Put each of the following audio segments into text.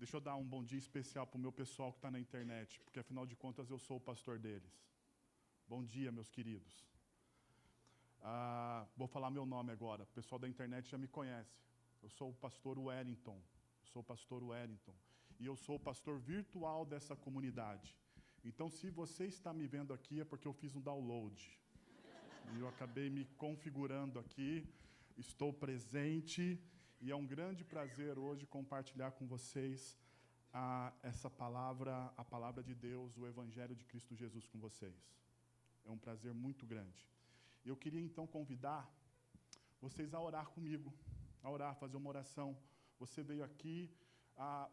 Deixa eu dar um bom dia especial para o meu pessoal que está na internet, porque afinal de contas eu sou o pastor deles. Bom dia, meus queridos. Vou falar meu nome agora, o pessoal da internet já me conhece. Eu sou o pastor Wellington, e eu sou o pastor virtual dessa comunidade. Então, se você está me vendo aqui, é porque eu fiz um download. E eu acabei me configurando aqui, estou presente, e é um grande prazer hoje compartilhar com vocês essa palavra, a palavra de Deus, o Evangelho de Cristo Jesus com vocês. É um prazer muito grande. Eu queria então convidar vocês a orar comigo, a orar, fazer uma oração. Você veio aqui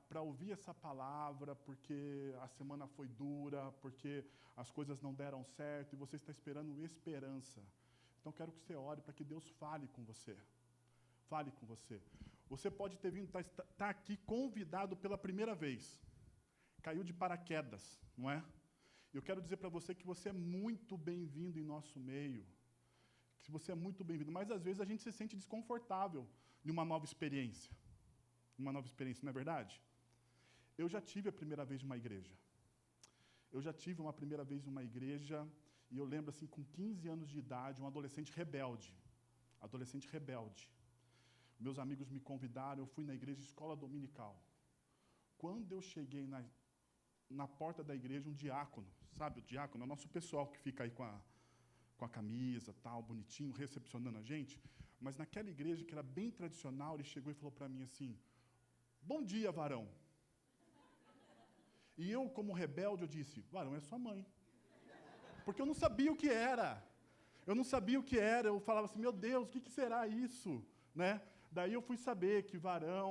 para ouvir essa palavra, porque a semana foi dura, porque as coisas não deram certo, e você está esperando esperança. Então, quero que você ore para que Deus fale com você. Fale com você. Você pode ter vindo, tá aqui convidado pela primeira vez. Caiu de paraquedas, não é? Eu quero dizer para você que você é muito bem-vindo em nosso meio. Que você é muito bem-vindo. Mas, às vezes, a gente se sente desconfortável em uma nova experiência. Uma nova experiência, não é verdade? Eu já tive a primeira vez numa igreja. E eu lembro, assim, com 15 anos de idade, um adolescente rebelde. Meus amigos me convidaram, eu fui na igreja, escola dominical. Quando eu cheguei na porta da igreja, um diácono, sabe, o diácono é o nosso pessoal que fica aí com a camisa, tal, bonitinho, recepcionando a gente. Mas naquela igreja, que era bem tradicional, ele chegou e falou para mim assim: "Bom dia, varão." E eu, como rebelde, eu disse: "Varão é sua mãe." Porque eu não sabia o que era. Eu falava assim: "Meu Deus, o que será isso?" Né? Daí eu fui saber que varão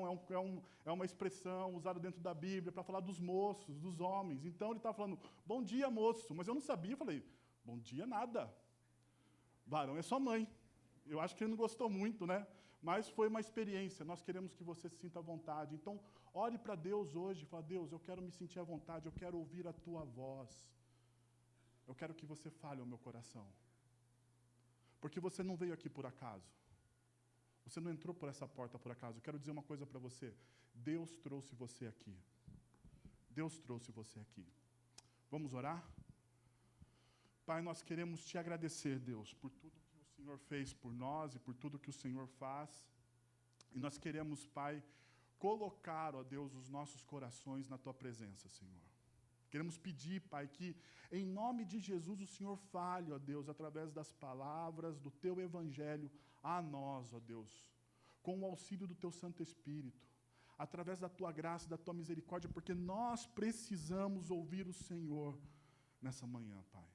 é uma expressão usada dentro da Bíblia para falar dos moços, dos homens. Então ele estava falando: "Bom dia, moço." Mas eu não sabia, eu falei: "Bom dia nada. Varão é sua mãe." Eu acho que ele não gostou muito, né? Mas foi uma experiência. Nós queremos que você se sinta à vontade. Então, ore para Deus hoje. Fala: "Deus, eu quero me sentir à vontade, eu quero ouvir a tua voz. Eu quero que você fale ao meu coração." Porque você não veio aqui por acaso. Você não entrou por essa porta por acaso. Eu quero dizer uma coisa para você. Deus trouxe você aqui. Deus trouxe você aqui. Vamos orar? Pai, nós queremos te agradecer, Deus, por tudo que o Senhor fez por nós e por tudo que o Senhor faz. E nós queremos, Pai, colocar, ó Deus, os nossos corações na tua presença, Senhor. Queremos pedir, Pai, que em nome de Jesus o Senhor fale, ó Deus, através das palavras do teu Evangelho a nós, ó Deus, com o auxílio do teu Santo Espírito, através da tua graça e da tua misericórdia, porque nós precisamos ouvir o Senhor nessa manhã, Pai.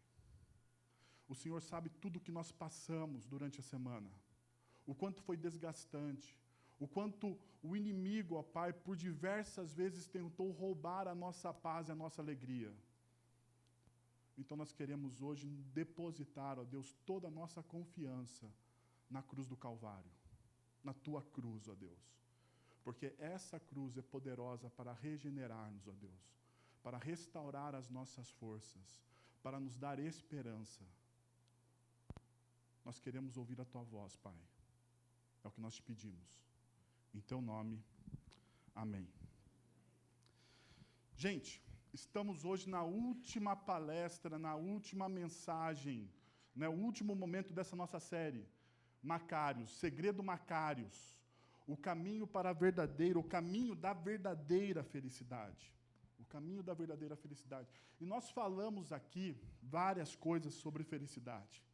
O Senhor sabe tudo o que nós passamos durante a semana, o quanto foi desgastante, o quanto o inimigo, ó Pai, por diversas vezes tentou roubar a nossa paz e a nossa alegria. Então nós queremos hoje depositar, ó Deus, toda a nossa confiança na cruz do Calvário, na tua cruz, ó Deus. Porque essa cruz é poderosa para regenerar-nos, ó Deus, para restaurar as nossas forças, para nos dar esperança. Nós queremos ouvir a tua voz, Pai. É o que nós te pedimos. Em teu nome, amém. Gente, estamos hoje na última palestra, na última mensagem, né, o último momento dessa nossa série. Macários, Segredo Macários. O caminho para a verdadeira, o caminho da verdadeira felicidade. O caminho da verdadeira felicidade. E nós falamos aqui várias coisas sobre felicidade.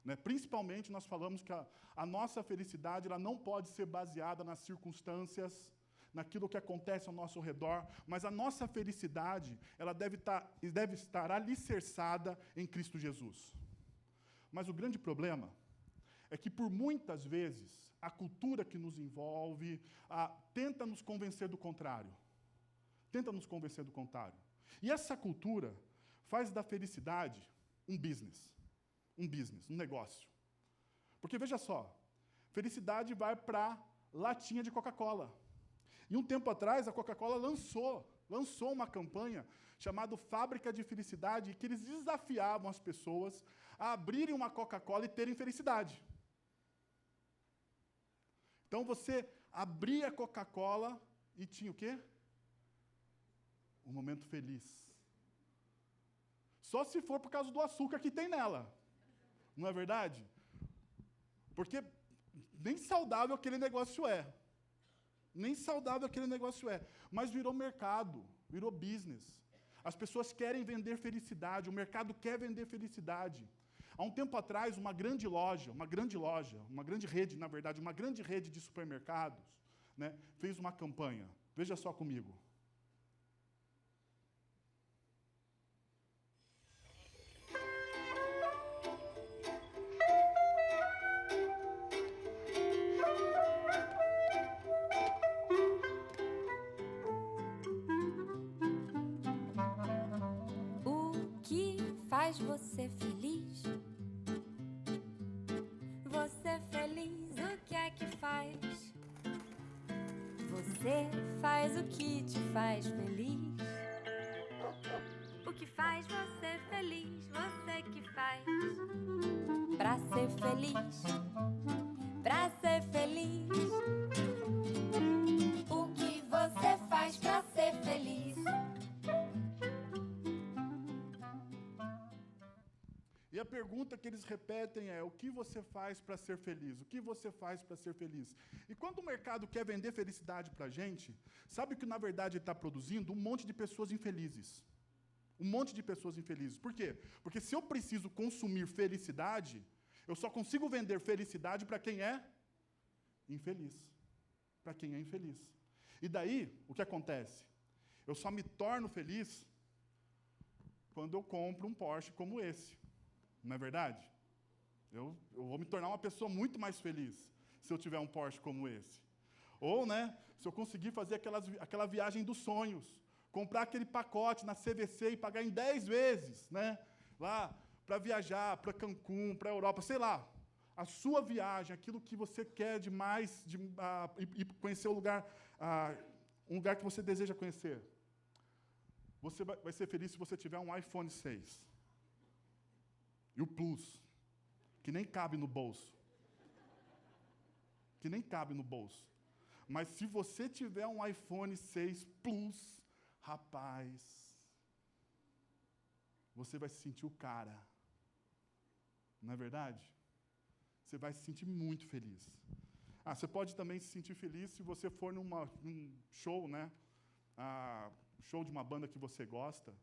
Né? Principalmente, nós falamos que a nossa felicidade ela não pode ser baseada nas circunstâncias, naquilo que acontece ao nosso redor, mas a nossa felicidade ela deve estar alicerçada em Cristo Jesus. Mas o grande problema é que, por muitas vezes, a cultura que nos envolve tenta nos convencer do contrário. E essa cultura faz da felicidade um business, um negócio. Porque, veja só, felicidade vai para latinha de Coca-Cola. E um tempo atrás, a Coca-Cola lançou uma campanha chamada Fábrica de Felicidade, que eles desafiavam as pessoas a abrirem uma Coca-Cola e terem felicidade. Então, você abria a Coca-Cola e tinha o quê? um momento feliz. Só se for por causa do açúcar que tem nela. Não é verdade? Porque nem saudável aquele negócio é. Nem saudável aquele negócio é. Mas virou mercado, virou business. As pessoas querem vender felicidade, o mercado quer vender felicidade. Há um tempo atrás, uma grande rede, na verdade, uma grande rede de supermercados, né, fez uma campanha. Veja só comigo. O que faz você feliz? Você feliz, o que é que faz? Você faz o que te faz feliz. O que faz você feliz, você que faz. Pra ser feliz, pra ser feliz. O que você faz pra ser feliz? E a pergunta que eles repetem é: o que você faz para ser feliz? O que você faz para ser feliz? E quando o mercado quer vender felicidade para a gente, sabe o que na verdade ele está produzindo? Um monte de pessoas infelizes. Um monte de pessoas infelizes. Por quê? Porque se eu preciso consumir felicidade, eu só consigo vender felicidade para quem é infeliz. Para quem é infeliz. E daí, o que acontece? Eu só me torno feliz quando eu compro um Porsche como esse. Não é verdade? Eu vou me tornar uma pessoa muito mais feliz se eu tiver um Porsche como esse. Ou, né, se eu conseguir fazer aquela viagem dos sonhos, comprar aquele pacote na CVC e pagar em 10 vezes, né, lá, para viajar para Cancún, para a Europa, sei lá. A sua viagem, aquilo que você quer demais, e conhecer um lugar que você deseja conhecer. Você vai ser feliz se você tiver um iPhone 6. E o Plus, que nem cabe no bolso. Que nem cabe no bolso. Mas se você tiver um iPhone 6 Plus, rapaz, você vai se sentir o cara. Não é verdade? Você vai se sentir muito feliz. Você pode também se sentir feliz se você for num show, né? Show de uma banda que você gosta.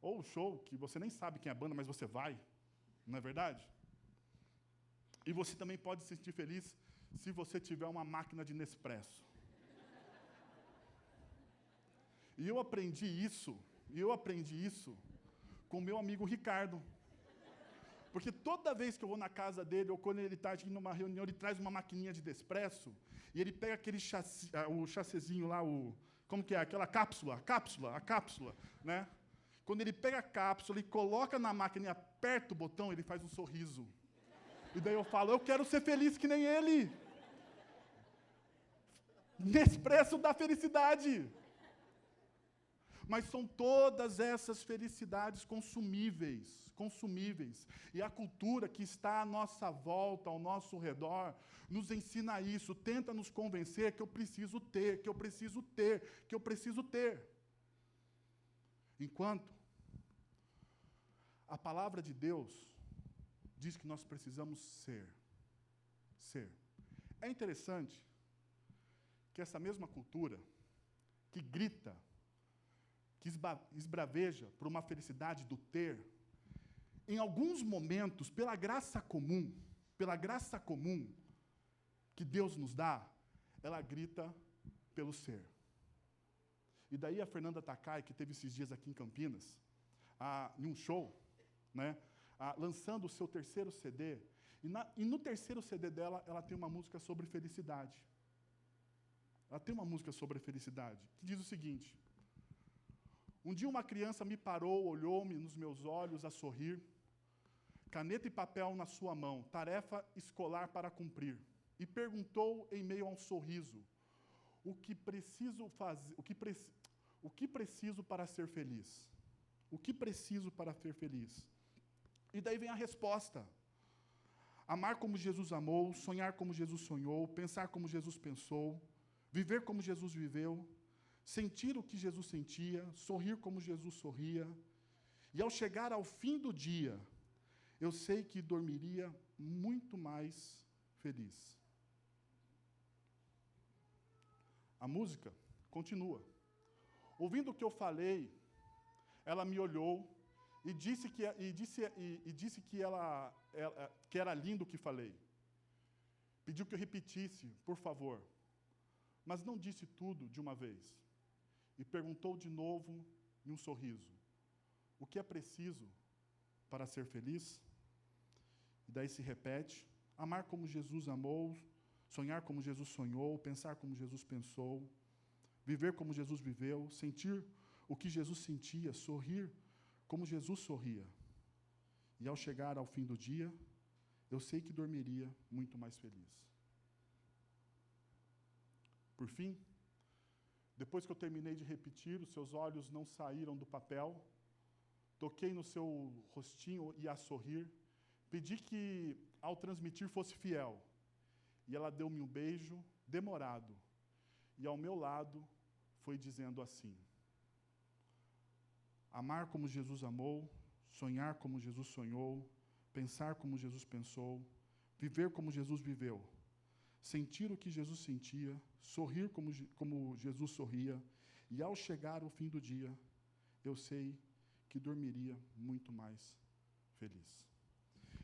Ou show que você nem sabe quem é a banda, mas você vai. Não é verdade? E você também pode se sentir feliz se você tiver uma máquina de Nespresso. E eu aprendi isso com o meu amigo Ricardo. Porque toda vez que eu vou na casa dele, ou quando ele está numa reunião, ele traz uma maquininha de Nespresso, e ele pega aquele o chassezinho lá, como que é? Aquela cápsula, a cápsula, né? Quando ele pega a cápsula e coloca na máquina e aperta o botão, ele faz um sorriso. E daí eu falo, eu quero ser feliz que nem ele. Nespresso dá felicidade. Mas são todas essas felicidades consumíveis. E a cultura que está à nossa volta, ao nosso redor, nos ensina isso, tenta nos convencer que eu preciso ter, que eu preciso ter, que eu preciso ter. Enquanto a palavra de Deus diz que nós precisamos ser. É interessante que essa mesma cultura, que grita, que esbraveja por uma felicidade do ter, em alguns momentos, pela graça comum que Deus nos dá, ela grita pelo ser. E daí a Fernanda Takai, que teve esses dias aqui em Campinas, em um show, né, lançando o seu terceiro CD, e no terceiro CD dela, ela tem uma música sobre felicidade. Ela tem uma música sobre felicidade, que diz o seguinte: um dia uma criança me parou, olhou-me nos meus olhos a sorrir, caneta e papel na sua mão, tarefa escolar para cumprir, e perguntou em meio a um sorriso, o que preciso fazer, o que preciso para ser feliz? O que preciso para ser feliz? E daí vem a resposta. Amar como Jesus amou, sonhar como Jesus sonhou, pensar como Jesus pensou, viver como Jesus viveu, sentir o que Jesus sentia, sorrir como Jesus sorria, e ao chegar ao fim do dia, eu sei que dormiria muito mais feliz. A música continua. Ouvindo o que eu falei, ela me olhou e disse que era lindo o que falei. Pediu que eu repetisse, por favor, mas não disse tudo de uma vez. E perguntou de novo, em um sorriso, o que é preciso para ser feliz? E daí se repete, amar como Jesus amou, sonhar como Jesus sonhou, pensar como Jesus pensou, viver como Jesus viveu, sentir o que Jesus sentia, sorrir como Jesus sorria. E ao chegar ao fim do dia, eu sei que dormiria muito mais feliz. Por fim, depois que eu terminei de repetir, os seus olhos não saíram do papel, toquei no seu rostinho e a sorrir, pedi que, ao transmitir, fosse fiel. E ela deu-me um beijo demorado. E ao meu lado, foi dizendo assim, amar como Jesus amou, sonhar como Jesus sonhou, pensar como Jesus pensou, viver como Jesus viveu, sentir o que Jesus sentia, sorrir como Jesus sorria, e ao chegar ao fim do dia, eu sei que dormiria muito mais feliz.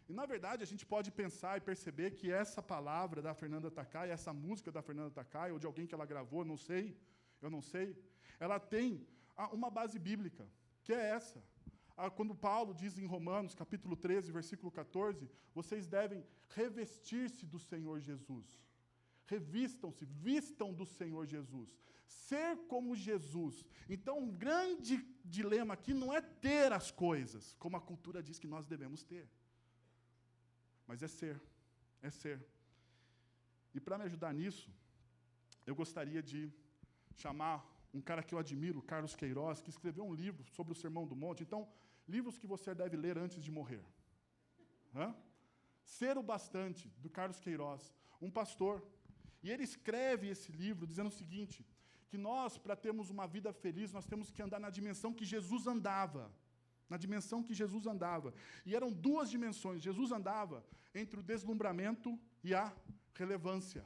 E, na verdade, a gente pode pensar e perceber que essa palavra da Fernanda Takai, essa música da Fernanda Takai, ou de alguém que ela gravou, eu não sei, ela tem uma base bíblica, que é essa. Quando Paulo diz em Romanos, capítulo 13, versículo 14, vocês devem revestir-se do Senhor Jesus. Revistam-se, vistam do Senhor Jesus. Ser como Jesus. Então, um grande dilema aqui não é ter as coisas, como a cultura diz que nós devemos ter. Mas é ser. E para me ajudar nisso, eu gostaria de chamar um cara que eu admiro, Carlos Queiroz, que escreveu um livro sobre o Sermão do Monte. Então, livros que você deve ler antes de morrer. Ser o Bastante, do Carlos Queiroz, um pastor. E ele escreve esse livro dizendo o seguinte, que nós, para termos uma vida feliz, nós temos que andar na dimensão que Jesus andava. Na dimensão que Jesus andava. E eram duas dimensões. Jesus andava entre o deslumbramento e a relevância.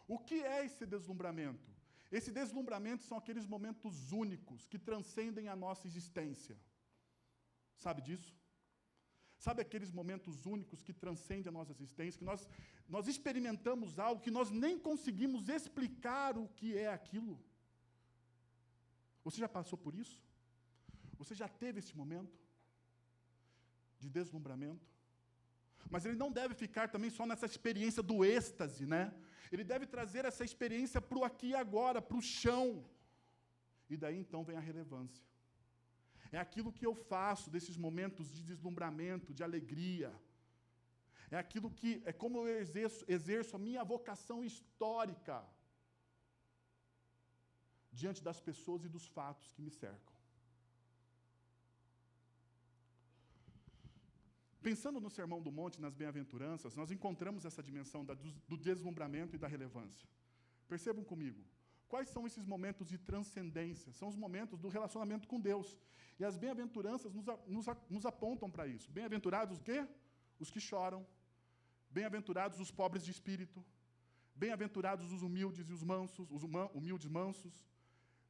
O que é esse deslumbramento? Esse deslumbramento são aqueles momentos únicos que transcendem a nossa existência. Sabe disso? Sabe aqueles momentos únicos que transcendem a nossa existência, que nós experimentamos algo que nós nem conseguimos explicar o que é aquilo? Você já passou por isso? Você já teve esse momento de deslumbramento? Mas ele não deve ficar também só nessa experiência do êxtase, né? Ele deve trazer essa experiência para o aqui e agora, para o chão. E daí, então, vem a relevância. É aquilo que eu faço desses momentos de deslumbramento, de alegria. É como eu exerço a minha vocação histórica diante das pessoas e dos fatos que me cercam. Pensando no Sermão do Monte, nas bem-aventuranças, nós encontramos essa dimensão do deslumbramento e da relevância. Percebam comigo, quais são esses momentos de transcendência? São os momentos do relacionamento com Deus. E as bem-aventuranças nos apontam para isso. Bem-aventurados o quê? Os que choram. Bem-aventurados os pobres de espírito. Bem-aventurados os humildes e os mansos, humildes mansos.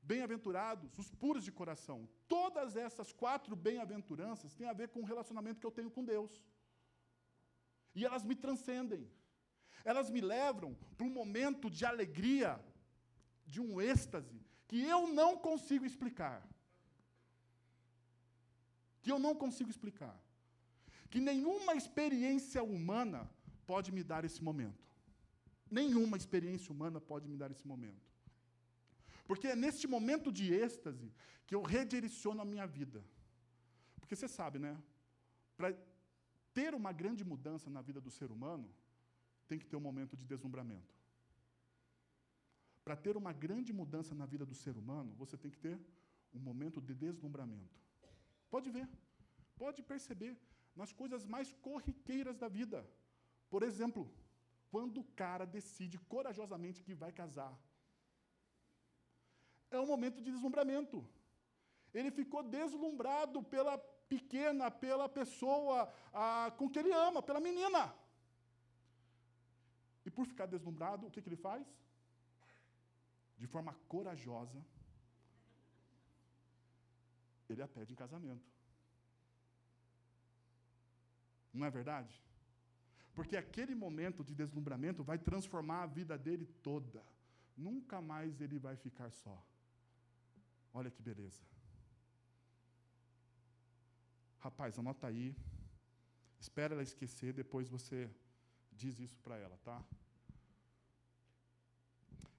Bem-aventurados os puros de coração. Todas essas 4 bem-aventuranças têm a ver com o relacionamento que eu tenho com Deus. E elas me transcendem. Elas me levam para um momento de alegria, de um êxtase, que eu não consigo explicar. Que nenhuma experiência humana pode me dar esse momento. Nenhuma experiência humana pode me dar esse momento. Porque é neste momento de êxtase que eu redireciono a minha vida. Porque você sabe, né? Para ter uma grande mudança na vida do ser humano, tem que ter um momento de deslumbramento. Para ter uma grande mudança na vida do ser humano, você tem que ter um momento de deslumbramento. Pode ver, pode perceber nas coisas mais corriqueiras da vida. Por exemplo, quando o cara decide corajosamente que vai casar. é um momento de deslumbramento. Ele ficou deslumbrado pela pequena, pela pessoa com que ele ama, pela menina. E por ficar deslumbrado, o que ele faz? De forma corajosa, ele a pede em casamento. Não é verdade? Porque aquele momento de deslumbramento vai transformar a vida dele toda. Nunca mais ele vai ficar só. Olha que beleza. Rapaz, anota aí. Espera ela esquecer, depois você diz isso para ela, tá?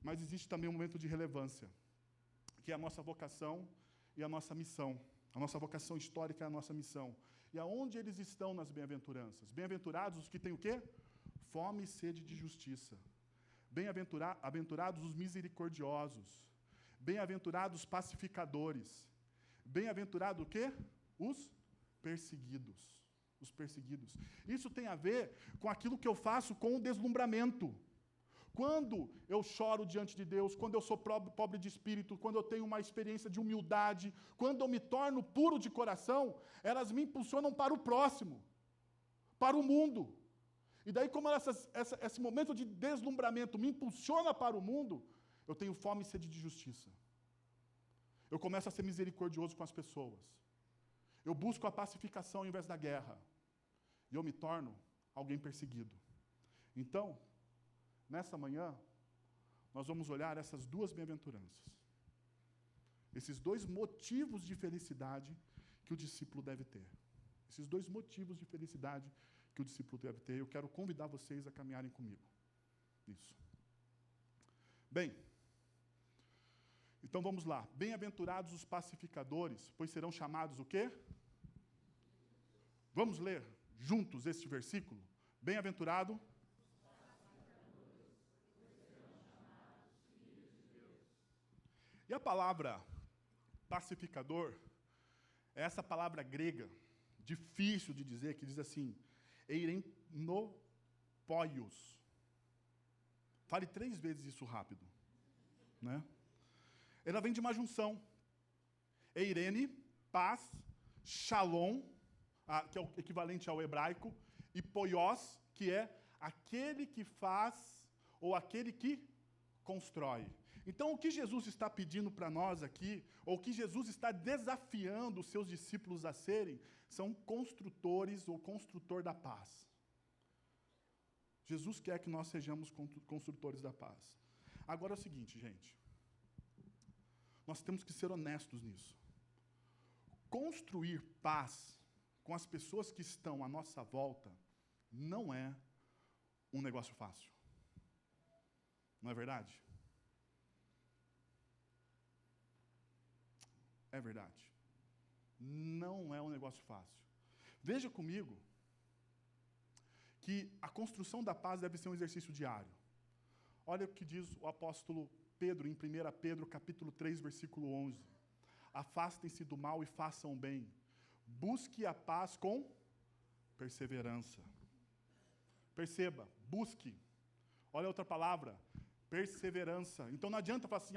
Mas existe também um momento de relevância, que é a nossa vocação e a nossa missão. A nossa vocação histórica é a nossa missão. E aonde eles estão nas bem-aventuranças? Bem-aventurados os que têm o quê? Fome e sede de justiça. Bem-aventurados os misericordiosos. Bem-aventurados os pacificadores. Bem-aventurados o quê? Os perseguidos. Os perseguidos. Isso tem a ver com aquilo que eu faço com o deslumbramento. Quando eu choro diante de Deus, quando eu sou pobre de espírito, quando eu tenho uma experiência de humildade, quando eu me torno puro de coração, elas me impulsionam para o próximo, para o mundo. E daí, como esse momento de deslumbramento me impulsiona para o mundo, eu tenho fome e sede de justiça. Eu começo a ser misericordioso com as pessoas. Eu busco a pacificação ao invés da guerra. E eu me torno alguém perseguido. Então, nessa manhã, nós vamos olhar essas duas bem-aventuranças. Esses dois motivos de felicidade que o discípulo deve ter. Esses dois motivos de felicidade que o discípulo deve ter. Eu quero convidar vocês a caminharem comigo. Isso. Bem, então vamos lá. Bem-aventurados os pacificadores, pois serão chamados o quê? Vamos ler juntos este versículo? Bem-aventurado. E a palavra pacificador é essa palavra grega, difícil de dizer, que diz assim, eirenpoios. Fale 3 vezes isso rápido. Né? Ela vem de uma junção. Eirene, paz, shalom, que é o equivalente ao hebraico, e poios, que é aquele que faz, ou aquele que constrói. Então, o que Jesus está pedindo para nós aqui, ou o que Jesus está desafiando os seus discípulos a serem, são construtores ou construtor da paz. Jesus quer que nós sejamos construtores da paz. Agora é o seguinte, gente. Nós temos que ser honestos nisso. Construir paz com as pessoas que estão à nossa volta não é um negócio fácil. Não é verdade? É verdade. Não é um negócio fácil. Veja comigo que a construção da paz deve ser um exercício diário. Olha o que diz o apóstolo Pedro, em 1 Pedro, capítulo 3, versículo 11. Afastem-se do mal e façam o bem. Busque a paz com perseverança. Perceba, busque. Olha a outra palavra, perseverança. Então não adianta falar assim,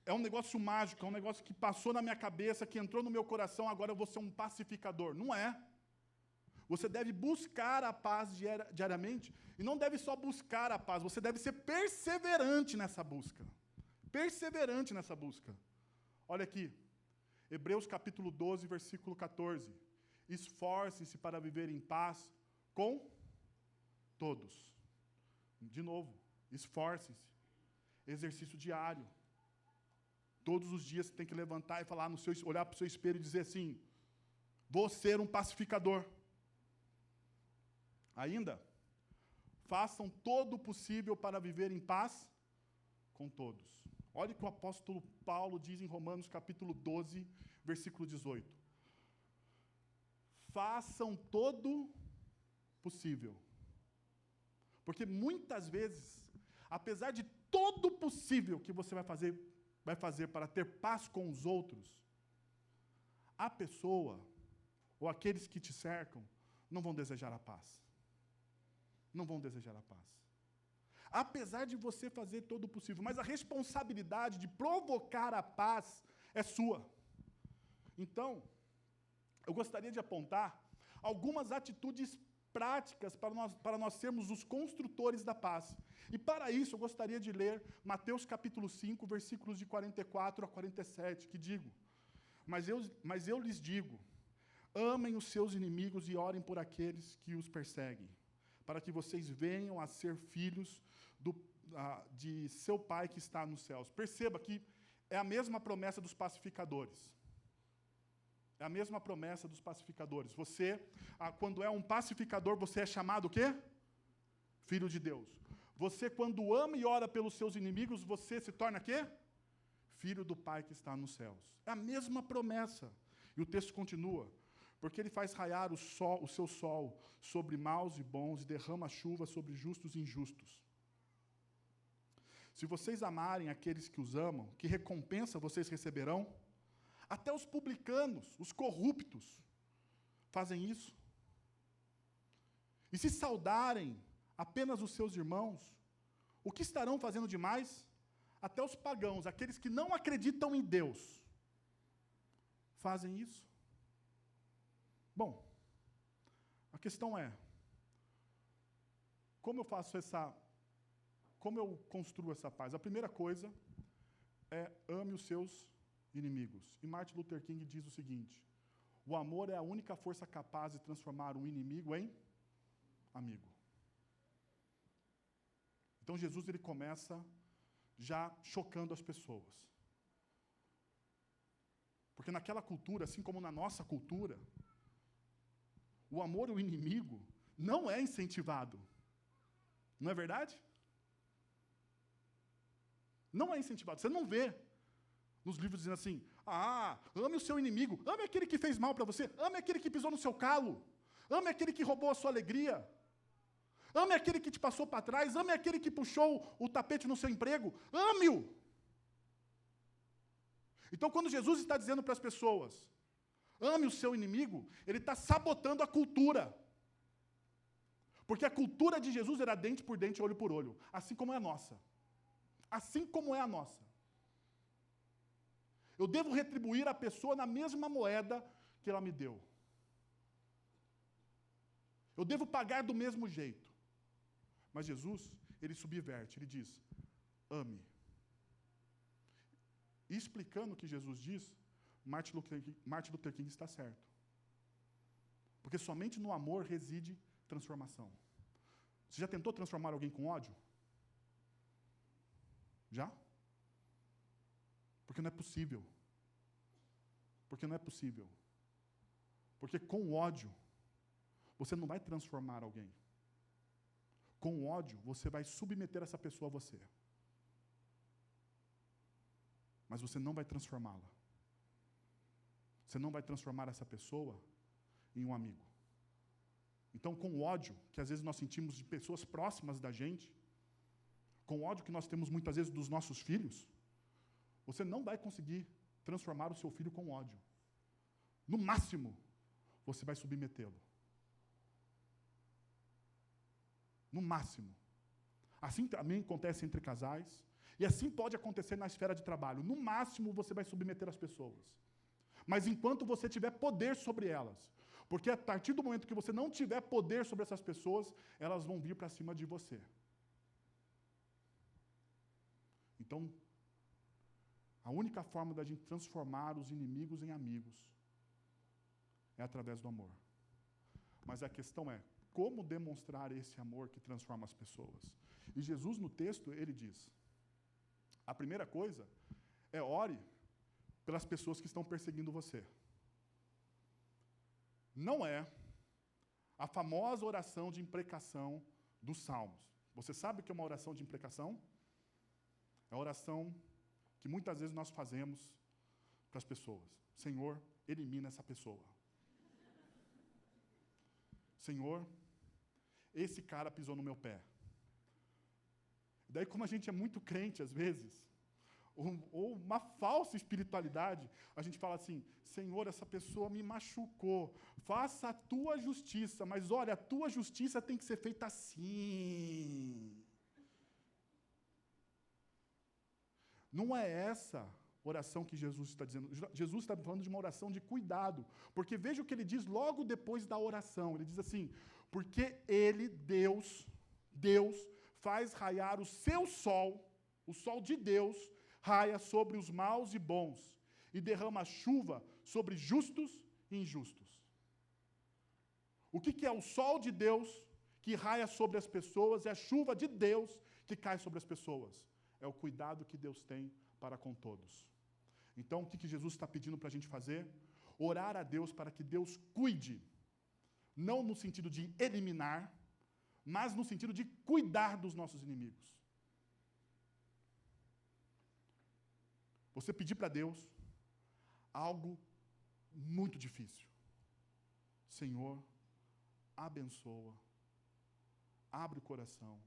é um negócio mágico, é um negócio que passou na minha cabeça, que entrou no meu coração, agora eu vou ser um pacificador. Não é. Você deve buscar a paz diariamente, e não deve só buscar a paz, você deve ser perseverante nessa busca. Perseverante nessa busca. Olha aqui, Hebreus capítulo 12, versículo 14. Esforcem-se para viver em paz com todos. De novo, esforcem-se. Exercício diário. Todos os dias você tem que levantar e falar olhar para o seu espelho e dizer assim, vou ser um pacificador. Ainda, façam todo o possível para viver em paz com todos. Olha o que o apóstolo Paulo diz em Romanos capítulo 12, versículo 18. Façam todo possível. Porque muitas vezes, apesar de todo o possível que você vai fazer para ter paz com os outros, a pessoa, ou aqueles que te cercam, não vão desejar a paz. Não vão desejar a paz. apesar de você fazer todo o possível, mas a responsabilidade de provocar a paz é sua. Então, eu gostaria de apontar algumas atitudes práticas para nós sermos os construtores da paz. E para isso, eu gostaria de ler Mateus capítulo 5, versículos de 44 a 47, que digo, mas eu lhes digo, amem os seus inimigos e orem por aqueles que os perseguem, para que vocês venham a ser filhos de seu Pai que está nos céus. Perceba que é a mesma promessa dos pacificadores. É a mesma promessa dos pacificadores. Você, quando é um pacificador, você é chamado o quê? Filho de Deus. Você, quando ama e ora pelos seus inimigos, você se torna quê? Filho do Pai que está nos céus. É a mesma promessa. E o texto continua. Porque ele faz raiar o seu sol sobre maus e bons e derrama chuva sobre justos e injustos. Se vocês amarem aqueles que os amam, que recompensa vocês receberão? Até os publicanos, os corruptos, fazem isso. E se saudarem apenas os seus irmãos, o que estarão fazendo demais? Até os pagãos, aqueles que não acreditam em Deus, fazem isso. Bom, a questão é, como eu construo essa paz? A primeira coisa é ame os seus inimigos. E Martin Luther King diz o seguinte, o amor é a única força capaz de transformar um inimigo em amigo. Então Jesus ele começa já chocando as pessoas. Porque naquela cultura, assim como na nossa cultura, o amor ao inimigo não é incentivado. Não é verdade? Não é incentivado. Você não vê nos livros dizendo assim, ame o seu inimigo, ame aquele que fez mal para você, ame aquele que pisou no seu calo, ame aquele que roubou a sua alegria, ame aquele que te passou para trás, ame aquele que puxou o tapete no seu emprego, ame-o. Então, quando Jesus está dizendo para as pessoas, ame o seu inimigo, ele está sabotando a cultura. Porque a cultura de Jesus era dente por dente, olho por olho, assim como é a nossa. Assim como é a nossa. Eu devo retribuir a pessoa na mesma moeda que ela me deu. Eu devo pagar do mesmo jeito. Mas Jesus, ele subverte, ele diz, ame. E explicando o que Jesus diz, Martin Luther King está certo. Porque somente no amor reside transformação. Você já tentou transformar alguém com ódio? Já? Porque não é possível. Porque não é possível. Porque com ódio, você não vai transformar alguém. Com ódio, você vai submeter essa pessoa a você. Mas você não vai transformá-la. Você não vai transformar essa pessoa em um amigo. Então, com ódio, que às vezes nós sentimos de pessoas próximas da gente, com ódio que nós temos muitas vezes dos nossos filhos, você não vai conseguir transformar o seu filho com ódio. No máximo, você vai submetê-lo. No máximo. Assim também acontece entre casais, e assim pode acontecer na esfera de trabalho. No máximo, você vai submeter as pessoas. Mas enquanto você tiver poder sobre elas, porque a partir do momento que você não tiver poder sobre essas pessoas, elas vão vir para cima de você. Então, a única forma da gente transformar os inimigos em amigos é através do amor. Mas a questão é, como demonstrar esse amor que transforma as pessoas? E Jesus, no texto, ele diz, a primeira coisa é ore pelas pessoas que estão perseguindo você. Não é a famosa oração de imprecação dos Salmos. Você sabe o que é uma oração de imprecação? É a oração que muitas vezes nós fazemos para as pessoas. Senhor, elimina essa pessoa. Senhor, esse cara pisou no meu pé. Daí, como a gente é muito crente, às vezes, ou uma falsa espiritualidade, a gente fala assim, Senhor, essa pessoa me machucou, faça a tua justiça, mas olha, a tua justiça tem que ser feita assim. Não é essa oração que Jesus está dizendo. Jesus está falando de uma oração de cuidado. Porque veja o que ele diz logo depois da oração. Ele diz assim, porque ele, Deus, faz raiar o seu sol, o sol de Deus, raia sobre os maus e bons, e derrama chuva sobre justos e injustos. O que é o sol de Deus que raia sobre as pessoas? É a chuva de Deus que cai sobre as pessoas. É o cuidado que Deus tem para com todos. Então, o que Jesus está pedindo para a gente fazer? Orar a Deus para que Deus cuide, não no sentido de eliminar, mas no sentido de cuidar dos nossos inimigos. Você pedir para Deus algo muito difícil. Senhor, abençoa, abre o coração,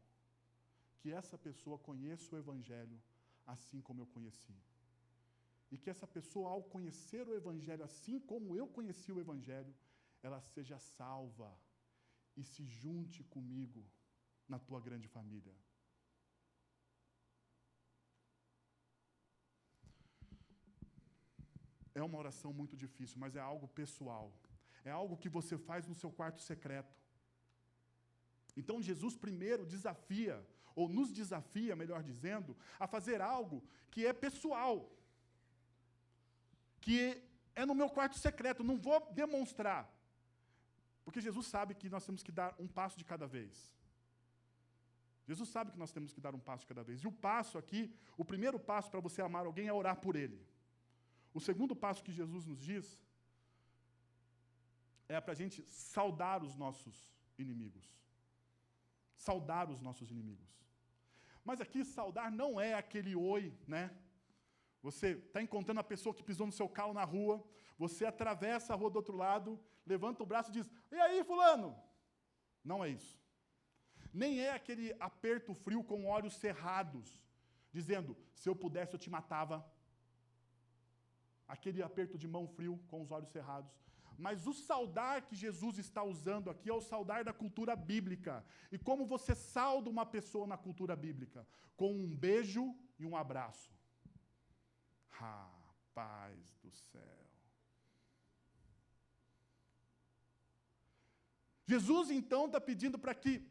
que essa pessoa conheça o Evangelho assim como eu conheci. E que essa pessoa, ao conhecer o Evangelho assim como eu conheci o Evangelho, ela seja salva e se junte comigo na tua grande família. É uma oração muito difícil, mas é algo pessoal. É algo que você faz no seu quarto secreto. Então Jesus primeiro desafia, ou nos desafia, melhor dizendo, a fazer algo que é pessoal. Que é no meu quarto secreto, não vou demonstrar. Porque Jesus sabe que nós temos que dar um passo de cada vez. Jesus sabe que nós temos que dar um passo de cada vez. E o passo aqui, o primeiro passo para você amar alguém é orar por ele. O segundo passo que Jesus nos diz é para a gente saudar os nossos inimigos. Saudar os nossos inimigos. Mas aqui, saudar não é aquele oi, né? Você está encontrando a pessoa que pisou no seu calo na rua, você atravessa a rua do outro lado, levanta o braço e diz, e aí, fulano? Não é isso. Nem é aquele aperto frio com olhos cerrados, dizendo, se eu pudesse eu te matava. Aquele aperto de mão frio com os olhos cerrados. Mas o saudar que Jesus está usando aqui é o saudar da cultura bíblica. E como você sauda uma pessoa na cultura bíblica? Com um beijo e um abraço. Rapaz do céu. Jesus, então, está pedindo para que,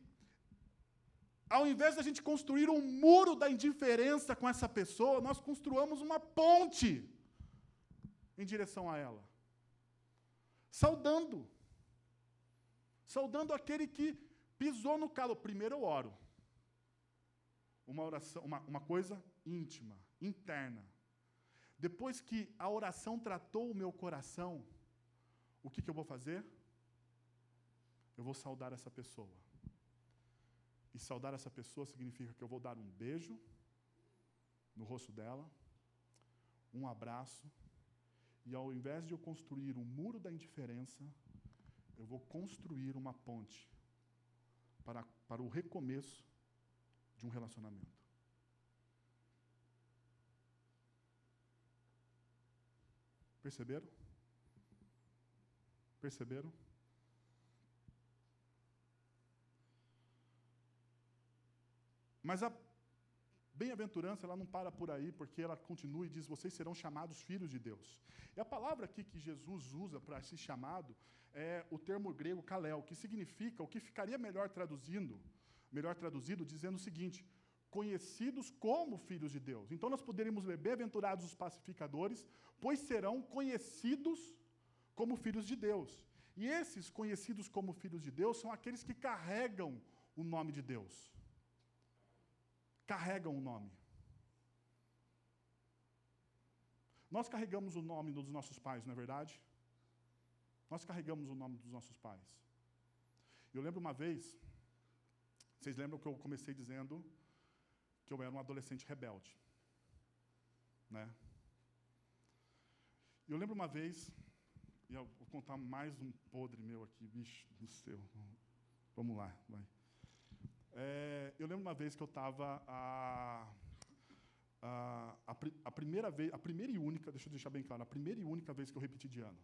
ao invés da gente construir um muro da indiferença com essa pessoa, nós construamos uma ponte em direção a ela. Saudando. Saudando aquele que pisou no calo. Primeiro eu oro. Uma oração, uma coisa íntima, interna. Depois que a oração tratou o meu coração, o que eu vou fazer? Eu vou saudar essa pessoa. E saudar essa pessoa significa que eu vou dar um beijo no rosto dela, um abraço, e ao invés de eu construir um muro da indiferença, eu vou construir uma ponte para o recomeço de um relacionamento. Perceberam? Perceberam? Mas a bem-aventurança, ela não para por aí, porque ela continua e diz, vocês serão chamados filhos de Deus. E a palavra aqui que Jesus usa para esse chamado é o termo grego kaleo, que significa, o que ficaria melhor traduzido, dizendo o seguinte, conhecidos como filhos de Deus. Então nós poderíamos ler, bem-aventurados os pacificadores, pois serão conhecidos como filhos de Deus. E esses conhecidos como filhos de Deus são aqueles que carregam o nome de Deus. Carregam o nome. Nós carregamos o nome dos nossos pais, não é verdade? Nós carregamos o nome dos nossos pais. Eu lembro uma vez, vocês lembram que eu comecei dizendo que eu era um adolescente rebelde, né? Eu lembro uma vez, e eu vou contar mais um podre meu aqui, bicho do céu. Vamos lá, vai. Eu lembro uma vez que eu estava a primeira e única, deixa eu deixar bem claro, a primeira e única vez que eu repeti de ano.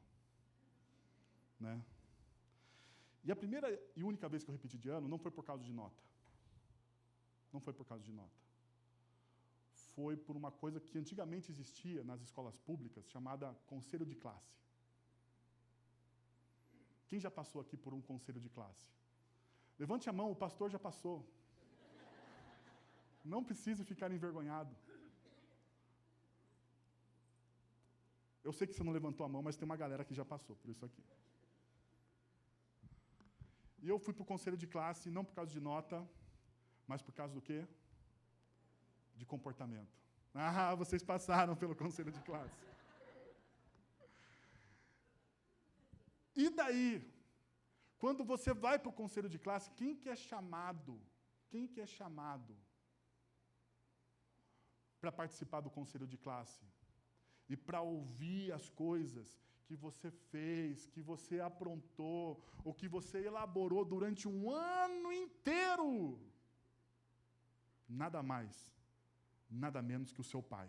Né? E a primeira e única vez que eu repeti de ano não foi por causa de nota. Não foi por causa de nota. foi por uma coisa que antigamente existia nas escolas públicas, chamada conselho de classe. Quem já passou aqui por um conselho de classe? Levante a mão, o pastor já passou. Não precise ficar envergonhado. Eu sei que você não levantou a mão, mas tem uma galera que já passou por isso aqui. E eu fui para o conselho de classe, não por causa de nota, mas por causa do quê? De comportamento. Ah, vocês passaram pelo conselho de classe. E daí, quando você vai para o conselho de classe, quem que é chamado para participar do conselho de classe? E para ouvir as coisas que você fez, que você aprontou, ou que você elaborou durante um ano inteiro. Nada mais, nada menos que o seu pai.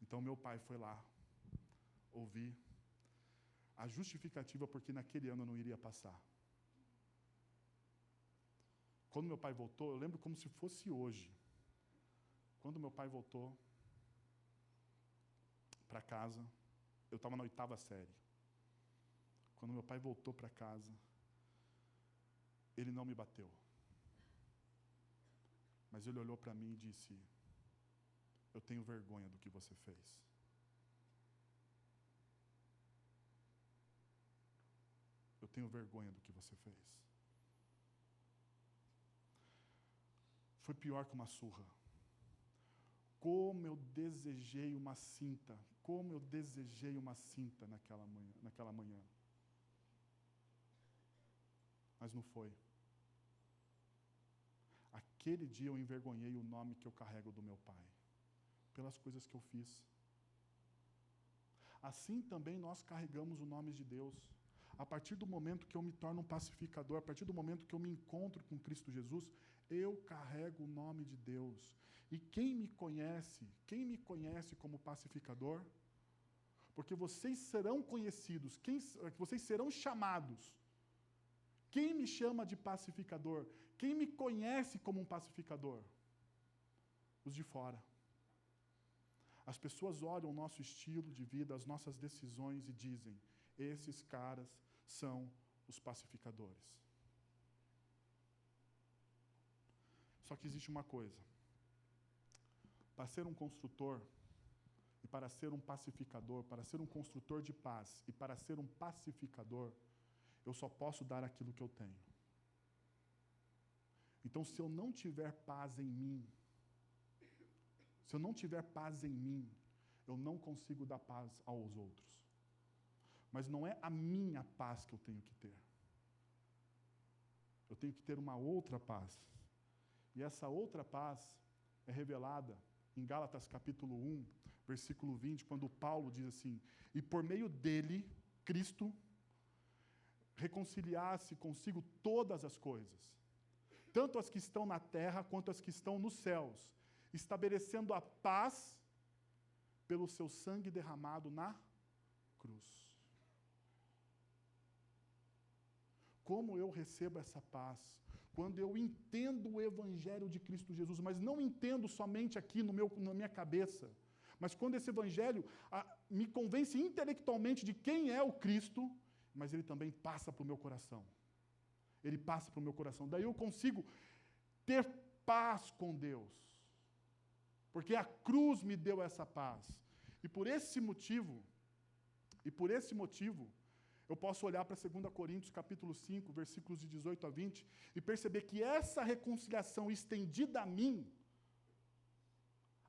Então, meu pai foi lá ouvir a justificativa porque naquele ano eu não iria passar. Quando meu pai voltou, eu lembro como se fosse hoje. Quando meu pai voltou para casa, eu estava na 8ª série. Quando meu pai voltou para casa, ele não me bateu. Mas ele olhou para mim e disse: eu tenho vergonha do que você fez. Eu tenho vergonha do que você fez. Foi pior que uma surra. Como eu desejei uma cinta. Como eu desejei uma cinta naquela manhã. Mas não foi. Aquele dia eu envergonhei o nome que eu carrego do meu pai, pelas coisas que eu fiz. Assim também nós carregamos o nome de Deus. A partir do momento que eu me torno um pacificador, a partir do momento que eu me encontro com Cristo Jesus, eu carrego o nome de Deus. E quem me conhece como pacificador? Porque vocês serão conhecidos, vocês serão chamados. Quem me chama de pacificador? Quem me conhece como um pacificador? Os de fora. As pessoas olham o nosso estilo de vida, as nossas decisões e dizem: esses caras são os pacificadores. Só que existe uma coisa. Para ser um construtor, e para ser um pacificador, para ser um construtor de paz, e para ser um pacificador, eu só posso dar aquilo que eu tenho. Então, se eu não tiver paz em mim, eu não consigo dar paz aos outros. Mas não é a minha paz que eu tenho que ter. Eu tenho que ter uma outra paz. E essa outra paz é revelada em Gálatas capítulo 1, versículo 20, quando Paulo diz assim: e por meio dele, Cristo, reconciliasse consigo todas as coisas, tanto as que estão na terra quanto as que estão nos céus, estabelecendo a paz pelo seu sangue derramado na cruz. Como eu recebo essa paz? Quando eu entendo o Evangelho de Cristo Jesus, mas não entendo somente aqui na minha cabeça, mas quando esse Evangelho me convence intelectualmente de quem é o Cristo, mas ele também passa para o meu coração. Ele passa para o meu coração. Daí eu consigo ter paz com Deus. Porque a cruz me deu essa paz. E por esse motivo, eu posso olhar para 2 Coríntios capítulo 5, versículos de 18 a 20, e perceber que essa reconciliação estendida a mim,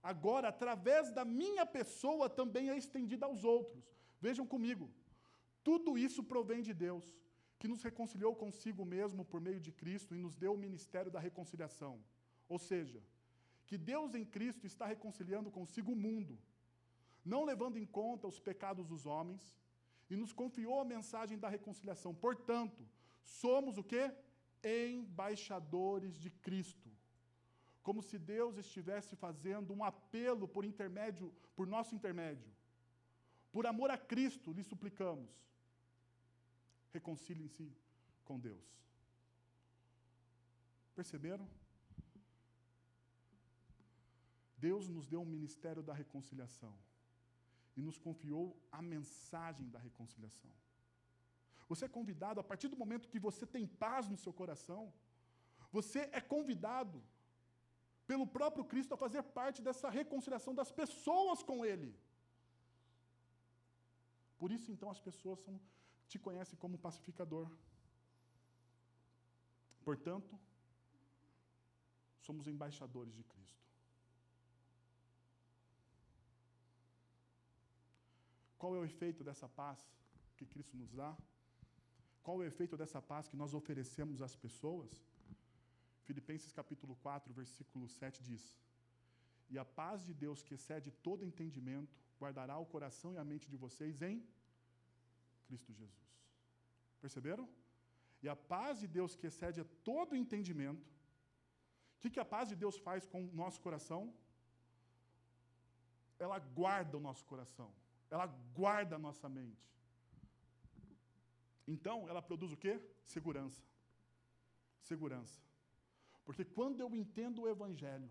agora, através da minha pessoa, também é estendida aos outros. Vejam comigo. Tudo isso provém de Deus, que nos reconciliou consigo mesmo por meio de Cristo e nos deu o ministério da reconciliação. Ou seja, que Deus em Cristo está reconciliando consigo o mundo, não levando em conta os pecados dos homens, e nos confiou a mensagem da reconciliação. Portanto, somos o quê? Embaixadores de Cristo. Como se Deus estivesse fazendo um apelo por nosso intermédio. Por amor a Cristo, lhe suplicamos: reconciliem-se com Deus. Deus nos deu um ministério da reconciliação e nos confiou a mensagem da reconciliação. Você é convidado, a partir do momento que você tem paz no seu coração, você é convidado pelo próprio Cristo a fazer parte dessa reconciliação das pessoas com Ele. Por isso, então, as pessoas te conhecem como pacificador. Portanto, somos embaixadores de Cristo. Qual é o efeito dessa paz que Cristo nos dá? Qual é o efeito dessa paz que nós oferecemos às pessoas? Filipenses capítulo 4, versículo 7 diz: E a paz de Deus, que excede todo entendimento, guardará o coração e a mente de vocês em Cristo Jesus. Perceberam? E a paz de Deus, que excede a todo entendimento, o que a paz de Deus faz com o nosso coração? Ela guarda o nosso coração. Ela guarda a nossa mente. Então, ela produz o quê? Segurança. Segurança. Porque quando eu entendo o Evangelho,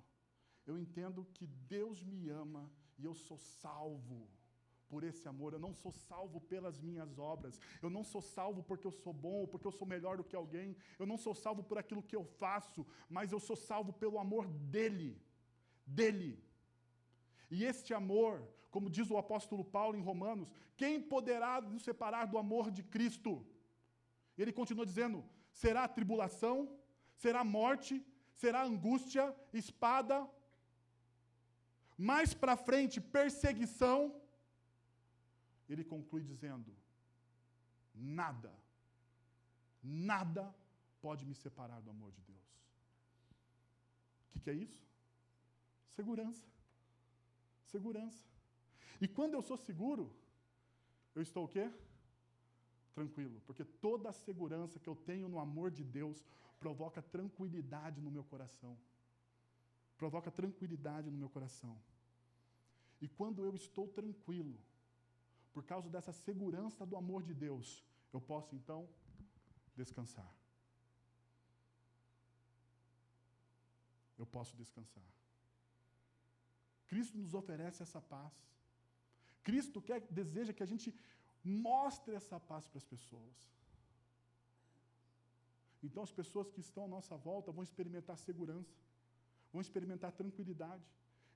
eu entendo que Deus me ama e eu sou salvo por esse amor. Eu não sou salvo pelas minhas obras. Eu não sou salvo porque eu sou bom ou porque eu sou melhor do que alguém. Eu não sou salvo por aquilo que eu faço, mas eu sou salvo pelo amor dEle. Dele. E este amor, como diz o apóstolo Paulo em Romanos, quem poderá nos separar do amor de Cristo? Ele continua dizendo, será tribulação, será morte, será angústia, espada, mais para frente, perseguição. Ele conclui dizendo, nada pode me separar do amor de Deus. O que é isso? Segurança. Segurança. E quando eu sou seguro, eu estou o quê? Tranquilo. Porque toda a segurança que eu tenho no amor de Deus provoca tranquilidade no meu coração. Provoca tranquilidade no meu coração. E quando eu estou tranquilo, por causa dessa segurança do amor de Deus, eu posso, então, descansar. Eu posso descansar. Cristo nos oferece essa paz. Cristo deseja que a gente mostre essa paz para as pessoas. Então, as pessoas que estão à nossa volta vão experimentar segurança, vão experimentar tranquilidade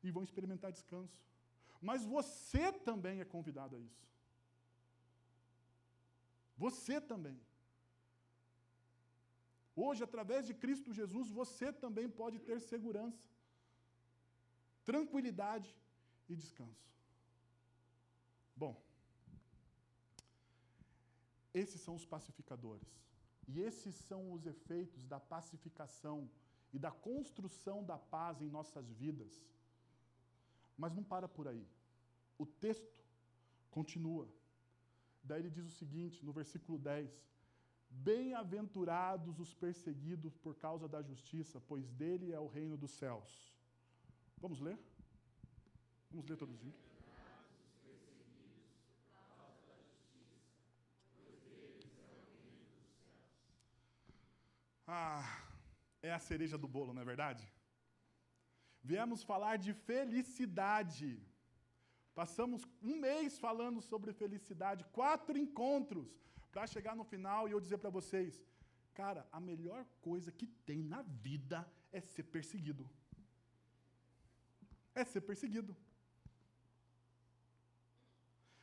e vão experimentar descanso. Mas você também é convidado a isso. Você também. Hoje, através de Cristo Jesus, você também pode ter segurança, tranquilidade e descanso. Bom, esses são os pacificadores. E esses são os efeitos da pacificação e da construção da paz em nossas vidas. Mas não para por aí. O texto continua. Daí ele diz o seguinte, no versículo 10, bem-aventurados os perseguidos por causa da justiça, pois dele é o reino dos céus. Vamos ler? Vamos ler todos juntos. É a cereja do bolo, não é verdade? Viemos falar de felicidade. Passamos um mês falando sobre felicidade, 4 encontros, para chegar no final e eu dizer para vocês, cara, a melhor coisa que tem na vida é ser perseguido. É ser perseguido.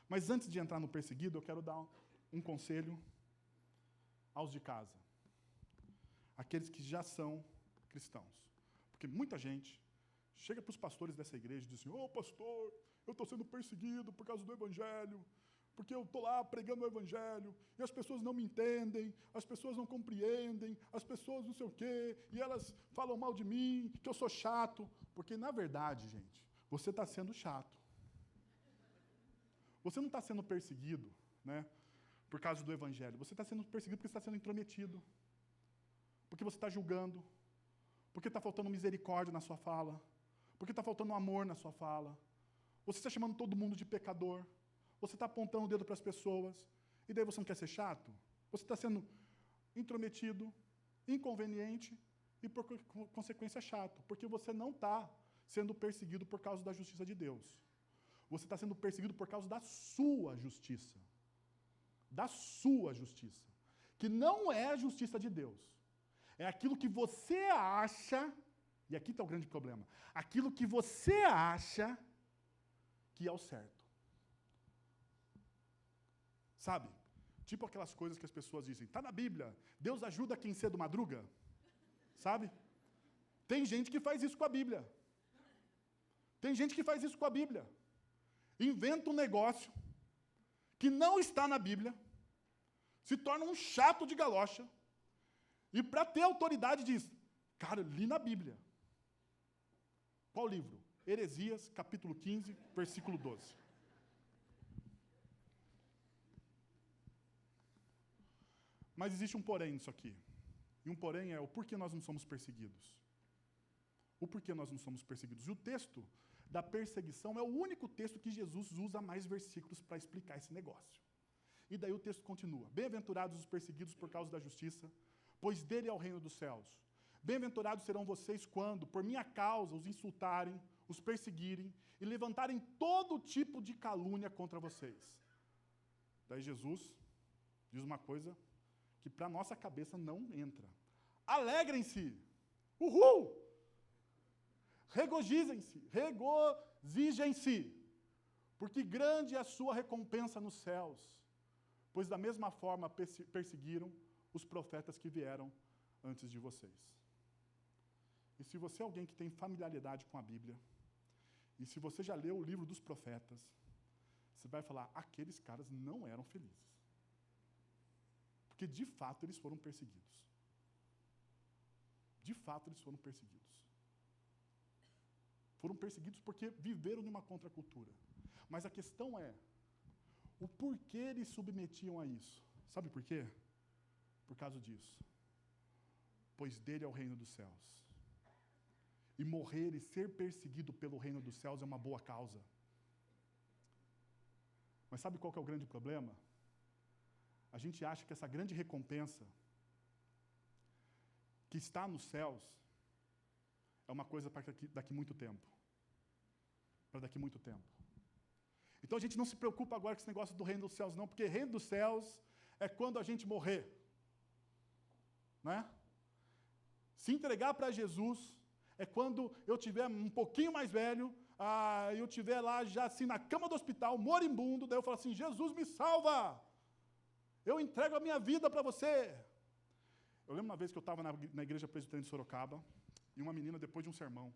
Mas antes de entrar no perseguido, eu quero dar um conselho aos de casa. Aqueles que já são cristãos. Porque muita gente chega para os pastores dessa igreja e diz assim, pastor, eu estou sendo perseguido por causa do Evangelho, porque eu estou lá pregando o Evangelho, e as pessoas não me entendem, as pessoas não compreendem, as pessoas não sei o quê, e elas falam mal de mim, que eu sou chato. Porque, na verdade, gente, você está sendo chato. Você não está sendo perseguido, né, por causa do Evangelho. Você está sendo perseguido porque você está sendo intrometido. Porque você está julgando. Porque está faltando misericórdia na sua fala. Porque está faltando amor na sua fala. Você está chamando todo mundo de pecador. Você está apontando o dedo para as pessoas. E daí você não quer ser chato? Você está sendo intrometido, inconveniente e, por consequência, chato. Porque você não está sendo perseguido por causa da justiça de Deus. Você está sendo perseguido por causa da sua justiça. Da sua justiça. Que não é a justiça de Deus. É aquilo que você acha, e aqui está o grande problema, aquilo que você acha que é o certo. Sabe? Tipo aquelas coisas que as pessoas dizem, está na Bíblia, Deus ajuda quem cedo madruga. Sabe? Tem gente que faz isso com a Bíblia. Tem gente que faz isso com a Bíblia. Inventa um negócio que não está na Bíblia, se torna um chato de galocha, e para ter autoridade diz, cara, eu li na Bíblia. Qual livro? Heresias, capítulo 15, versículo 12. Mas existe um porém nisso aqui. E um porém é o porquê nós não somos perseguidos. O porquê nós não somos perseguidos. E o texto da perseguição é o único texto que Jesus usa mais versículos para explicar esse negócio. E daí o texto continua. Bem-aventurados os perseguidos por causa da justiça, pois dele é o reino dos céus. Bem-aventurados serão vocês quando, por minha causa, os insultarem, os perseguirem e levantarem todo tipo de calúnia contra vocês. Daí Jesus diz uma coisa que para a nossa cabeça não entra. Alegrem-se! Uhul! Regozijem-se, porque grande é a sua recompensa nos céus, pois da mesma forma perseguiram os profetas que vieram antes de vocês. E se você é alguém que tem familiaridade com a Bíblia, e se você já leu o livro dos profetas, você vai falar, aqueles caras não eram felizes. Porque de fato eles foram perseguidos. De fato eles foram perseguidos. Foram perseguidos porque viveram numa contracultura. Mas a questão é, o porquê eles submetiam a isso? Sabe por quê? Por causa disso. Pois dele é o reino dos céus. E morrer e ser perseguido pelo reino dos céus é uma boa causa. Mas sabe qual que é o grande problema? A gente acha que essa grande recompensa que está nos céus é uma coisa para daqui muito tempo. Para daqui muito tempo. Então a gente não se preocupa agora com esse negócio do reino dos céus, não, porque reino dos céus é quando a gente morrer. Né? Se entregar para Jesus é quando eu tiver um pouquinho mais velho, eu estiver lá já assim na cama do hospital, moribundo, daí eu falo assim, Jesus me salva! Eu entrego a minha vida para você. Eu lembro uma vez que eu estava na igreja presbiteriana de Sorocaba, e uma menina, depois de um sermão,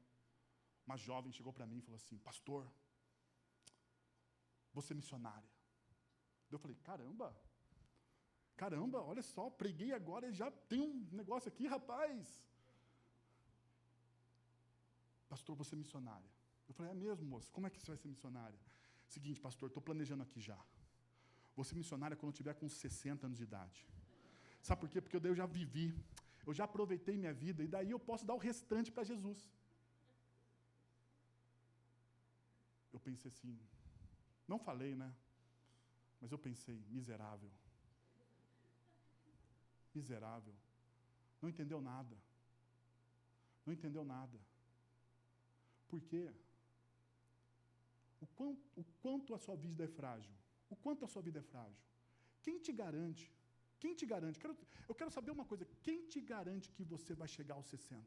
uma jovem chegou para mim e falou assim, pastor, você é missionária. Eu falei, caramba, olha só, preguei agora e já tem um negócio aqui, rapaz. Pastor, você é missionária. Eu falei, é mesmo, moça, como é que você vai ser missionária? Seguinte, pastor, estou planejando aqui já. Vou ser missionária quando eu tiver com 60 anos de idade. Sabe por quê? Porque daí eu já vivi, eu já aproveitei minha vida, e daí eu posso dar o restante para Jesus. Eu pensei assim, não falei, né? Mas eu pensei, miserável. Miserável. Não entendeu nada. Não entendeu nada. Por quê? O quanto a sua vida é frágil. O quanto a sua vida é frágil. Quem te garante? Quem te garante? Eu quero saber uma coisa. Quem te garante que você vai chegar aos 60?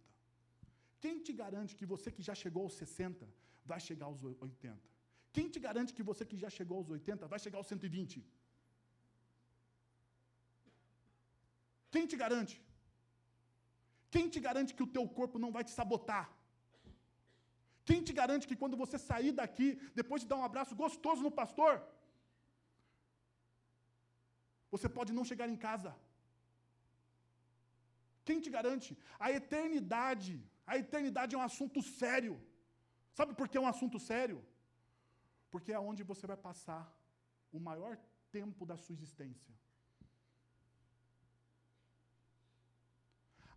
Quem te garante que você que já chegou aos 60 vai chegar aos 80? Quem te garante que você que já chegou aos 80 vai chegar aos 120? Quem te garante? Quem te garante que o teu corpo não vai te sabotar? Quem te garante que quando você sair daqui, depois de dar um abraço gostoso no pastor, você pode não chegar em casa? Quem te garante? A eternidade é um assunto sério. Sabe por que é um assunto sério? Porque é onde você vai passar o maior tempo da sua existência.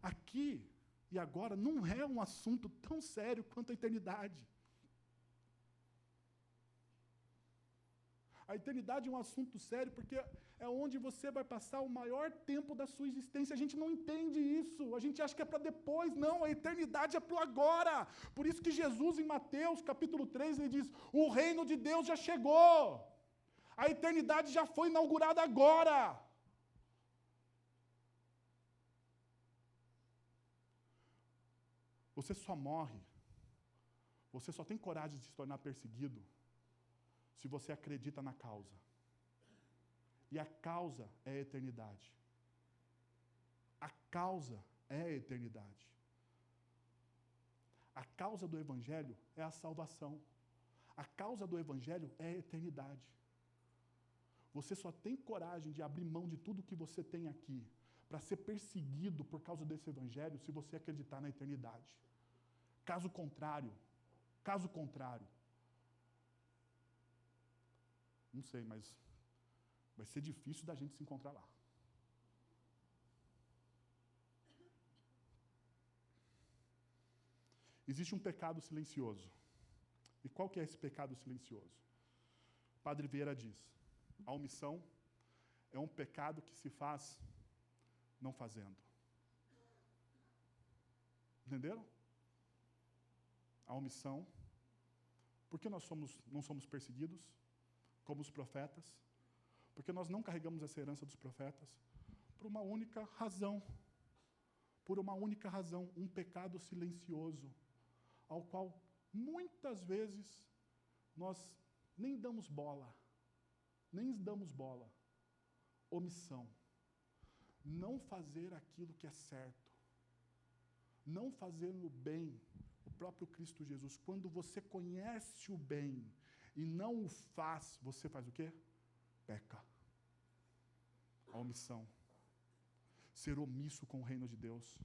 Aqui e agora não é um assunto tão sério quanto a eternidade. A eternidade é um assunto sério porque é onde você vai passar o maior tempo da sua existência. A gente não entende isso. A gente acha que é para depois. Não, a eternidade é para o agora. Por isso que Jesus, em Mateus, capítulo 3, ele diz, o reino de Deus já chegou. A eternidade já foi inaugurada agora. Você só morre, você só tem coragem de se tornar perseguido se você acredita na causa. E a causa é a eternidade. A causa é a eternidade. A causa do Evangelho é a salvação. A causa do Evangelho é a eternidade. Você só tem coragem de abrir mão de tudo que você tem aqui para ser perseguido por causa desse Evangelho se você acreditar na eternidade. Caso contrário, não sei, mas vai ser difícil da gente se encontrar lá. Existe um pecado silencioso. E qual que é esse pecado silencioso? Padre Vieira diz, a omissão é um pecado que se faz não fazendo. Entenderam? A omissão. Por que nós não somos perseguidos como os profetas? Porque nós não carregamos essa herança dos profetas por uma única razão. Por uma única razão, um pecado silencioso, ao qual muitas vezes nós nem damos bola. Omissão. Não fazer aquilo que é certo. Não fazer o bem. O próprio Cristo Jesus, quando você conhece o bem e não o faz, você faz o quê? Peca. A omissão. Ser omisso com o reino de Deus.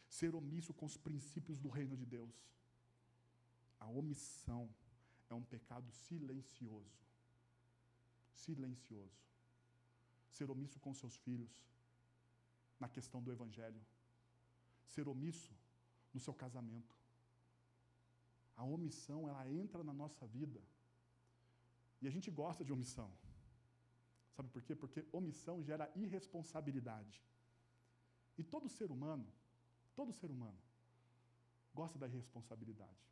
Ser omisso com os princípios do reino de Deus. A omissão é um pecado silencioso. Silencioso. Ser omisso com seus filhos, na questão do Evangelho. Ser omisso no seu casamento. A omissão, ela entra na nossa vida. E a gente gosta de omissão. Sabe por quê? Porque omissão gera irresponsabilidade. E todo ser humano gosta da irresponsabilidade.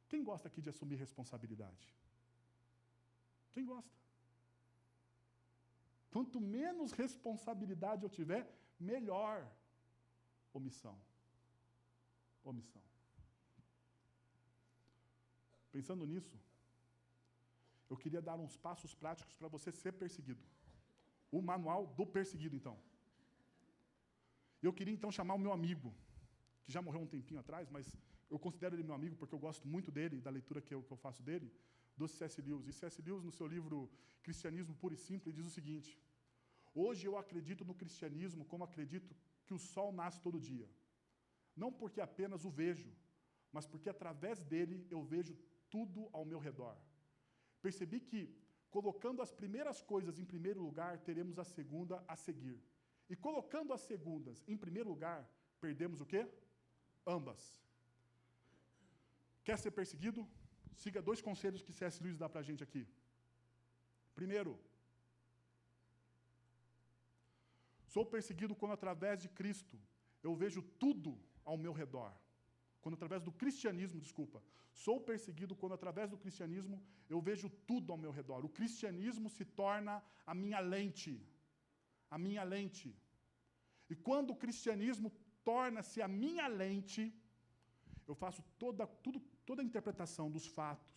Quem gosta aqui de assumir responsabilidade? Quem gosta? Quanto menos responsabilidade eu tiver, melhor. Omissão. Pensando nisso, eu queria dar uns passos práticos para você ser perseguido. O manual do perseguido, então. Eu queria, então, chamar o meu amigo, que já morreu um tempinho atrás, mas eu considero ele meu amigo porque eu gosto muito dele, da leitura que eu faço dele, do C.S. Lewis. E C.S. Lewis, no seu livro Cristianismo Puro e Simples, diz o seguinte, hoje eu acredito no cristianismo como acredito que o sol nasce todo dia. Não porque apenas o vejo, mas porque através dele eu vejo tudo ao meu redor. Percebi que, colocando as primeiras coisas em primeiro lugar, teremos a segunda a seguir. E colocando as segundas em primeiro lugar, perdemos o quê? Ambas. Quer ser perseguido? Siga 2 conselhos que C.S. Lewis dá para a gente aqui. Primeiro, sou perseguido quando através de Cristo eu vejo tudo ao meu redor. Quando através do cristianismo, sou perseguido quando através do cristianismo eu vejo tudo ao meu redor. O cristianismo se torna a minha lente. A minha lente. E quando o cristianismo torna-se a minha lente, eu faço toda a interpretação dos fatos,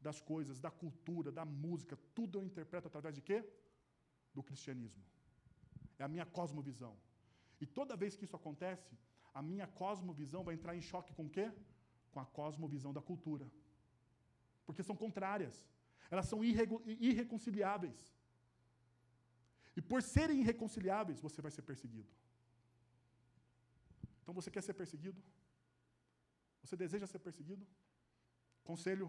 das coisas, da cultura, da música, tudo eu interpreto através de quê? Do cristianismo. É a minha cosmovisão. E toda vez que isso acontece, a minha cosmovisão vai entrar em choque com o quê? Com a cosmovisão da cultura. Porque são contrárias. Elas são irreconciliáveis. E por serem irreconciliáveis, você vai ser perseguido. Então você quer ser perseguido? Você deseja ser perseguido? Conselho: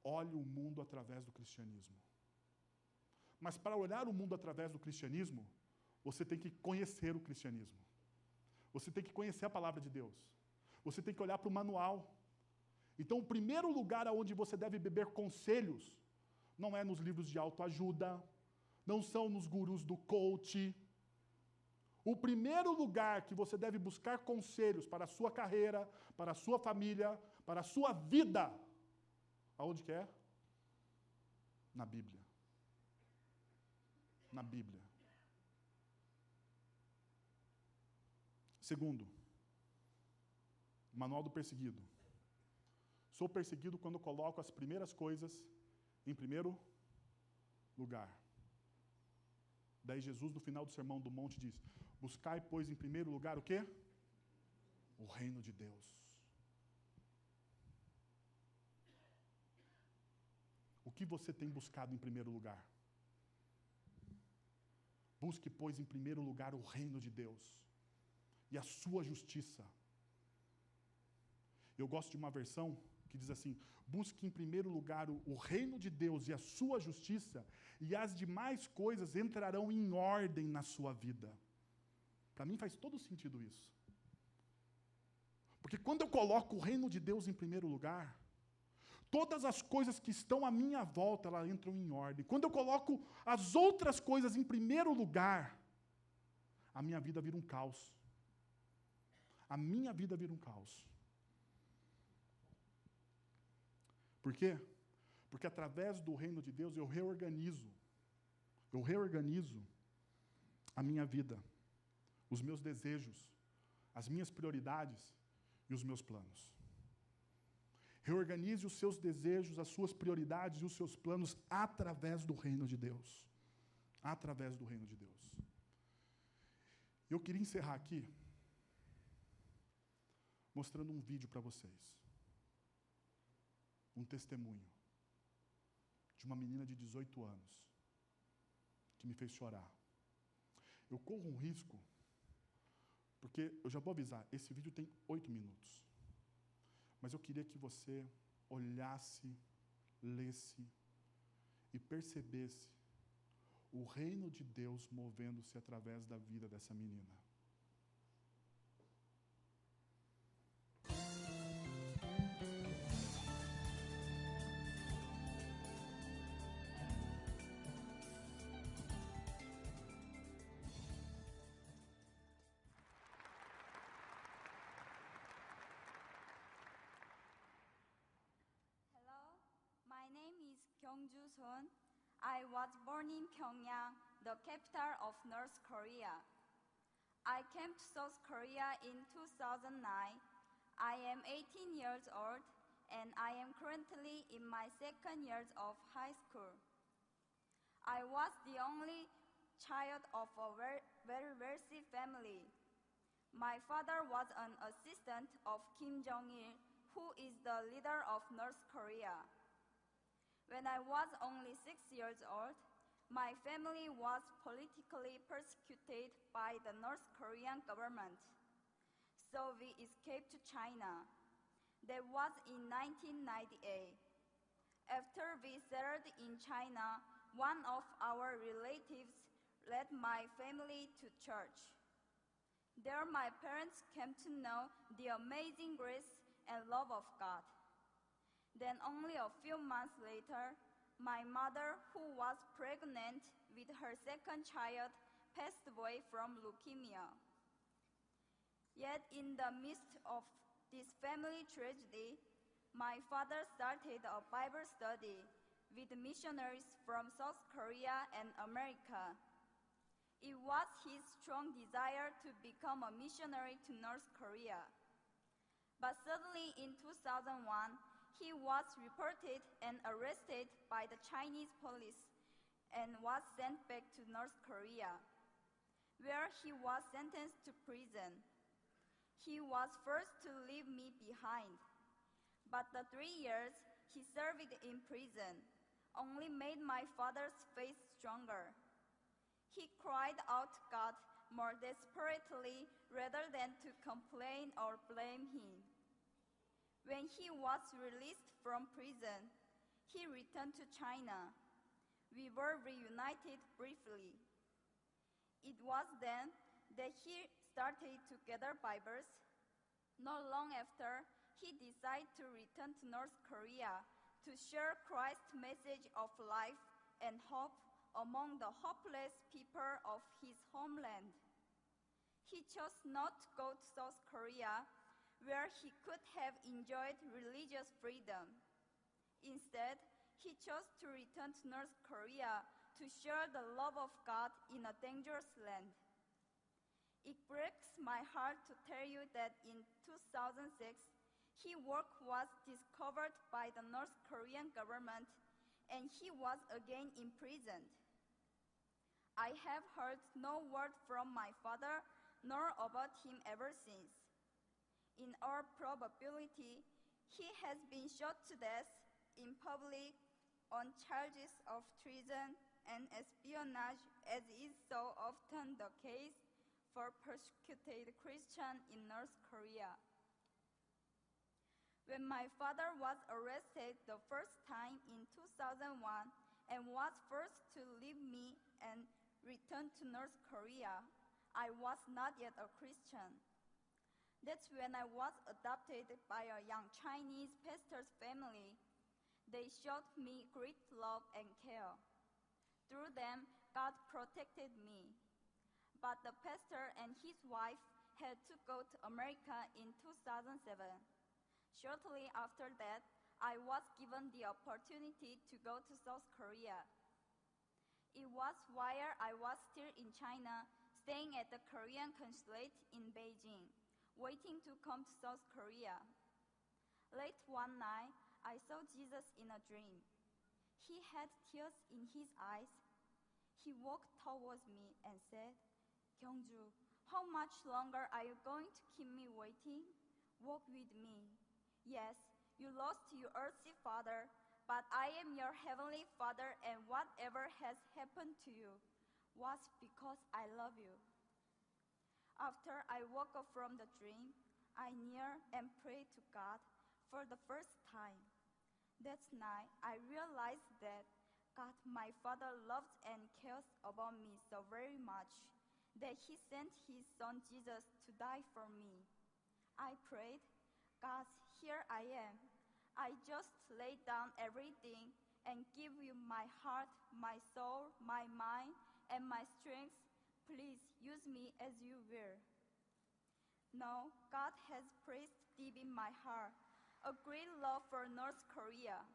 olhe o mundo através do cristianismo. Mas para olhar o mundo através do cristianismo, você tem que conhecer o cristianismo. Você tem que conhecer a palavra de Deus. Você tem que olhar para o manual. Então, o primeiro lugar aonde você deve beber conselhos não é nos livros de autoajuda, não são nos gurus do coach. O primeiro lugar que você deve buscar conselhos para a sua carreira, para a sua família, para a sua vida, aonde que é? Na Bíblia. Na Bíblia. Segundo, manual do perseguido. Sou perseguido quando coloco as primeiras coisas em primeiro lugar. Daí Jesus, no final do Sermão do Monte, diz: buscai, pois, em primeiro lugar o quê? O reino de Deus. O que você tem buscado em primeiro lugar? Busque, pois, em primeiro lugar o reino de Deus e a sua justiça. Eu gosto de uma versão que diz assim: busque em primeiro lugar o reino de Deus e a sua justiça, e as demais coisas entrarão em ordem na sua vida. Para mim faz todo sentido isso. Porque quando eu coloco o reino de Deus em primeiro lugar, todas as coisas que estão à minha volta, elas entram em ordem. Quando eu coloco as outras coisas em primeiro lugar, a minha vida vira um caos. A minha vida vira um caos. Por quê? Porque através do reino de Deus eu reorganizo a minha vida, os meus desejos, as minhas prioridades e os meus planos. Reorganize os seus desejos, as suas prioridades e os seus planos através do reino de Deus. Através do reino de Deus. Eu queria encerrar aqui mostrando um vídeo para vocês. Um testemunho de uma menina de 18 anos que me fez chorar. Eu corro um risco, porque eu já vou avisar, esse vídeo tem 8 minutos. Mas eu queria que você olhasse, lesse e percebesse o reino de Deus movendo-se através da vida dessa menina. My name is Kyungju Son. I was born in Pyongyang, the capital of North Korea. I came to South Korea in 2009. I am 18 years old, and I am currently in my second year of high school. I was the only child of a very wealthy family. My father was an assistant of Kim Jong-il, who is the leader of North Korea. When I was only 6 years old, my family was politically persecuted by the North Korean government. So we escaped to China. That was in 1998. After we settled in China, one of our relatives led my family to church. There my parents came to know the amazing grace and love of God. Then only a few months later, my mother, who was pregnant with her second child, passed away from leukemia. Yet in the midst of this family tragedy, my father started a Bible study with missionaries from South Korea and America. It was his strong desire to become a missionary to North Korea. But suddenly in 2001, he was reported and arrested by the Chinese police and was sent back to North Korea, where he was sentenced to prison. He was forced to leave me behind, but the 3 years he served in prison only made my father's faith stronger. He cried out to God more desperately rather than to complain or blame him. When he was released from prison, he returned to China. We were reunited briefly. It was then that he started to gather Bibles. Not long after, he decided to return to North Korea to share Christ's message of life and hope among the hopeless people of his homeland. He chose not to go to South Korea, where he could have enjoyed religious freedom. Instead, he chose to return to North Korea to share the love of God in a dangerous land. It breaks my heart to tell you that in 2006, his work was discovered by the North Korean government and he was again imprisoned. I have heard no word from my father nor about him ever since. In all probability, he has been shot to death in public on charges of treason and espionage, as is so often the case for persecuted Christians in North Korea. When my father was arrested the first time in 2001 and was forced to leave me and return to North Korea, I was not yet a Christian. That's when I was adopted by a young Chinese pastor's family. They showed me great love and care. Through them, God protected me. But the pastor and his wife had to go to America in 2007. Shortly after that, I was given the opportunity to go to South Korea. It was while I was still in China, staying at the Korean consulate in Beijing, waiting to come to South Korea. Late one night, I saw Jesus in a dream. He had tears in his eyes. He walked towards me and said, "Kyungju, how much longer are you going to keep me waiting? Walk with me. Yes, you lost your earthly father, but I am your heavenly Father, and whatever has happened to you was because I love you." After I woke up from the dream, I kneeled and prayed to God for the first time. That night, I realized that God, my Father, loves and cares about me so very much that he sent his son Jesus to die for me. I prayed, "God, here I am. I just lay down everything and give you my heart, my soul, my mind, and my strength. Please use me as you will." Now, God has placed deep in my heart a great love for North Korea,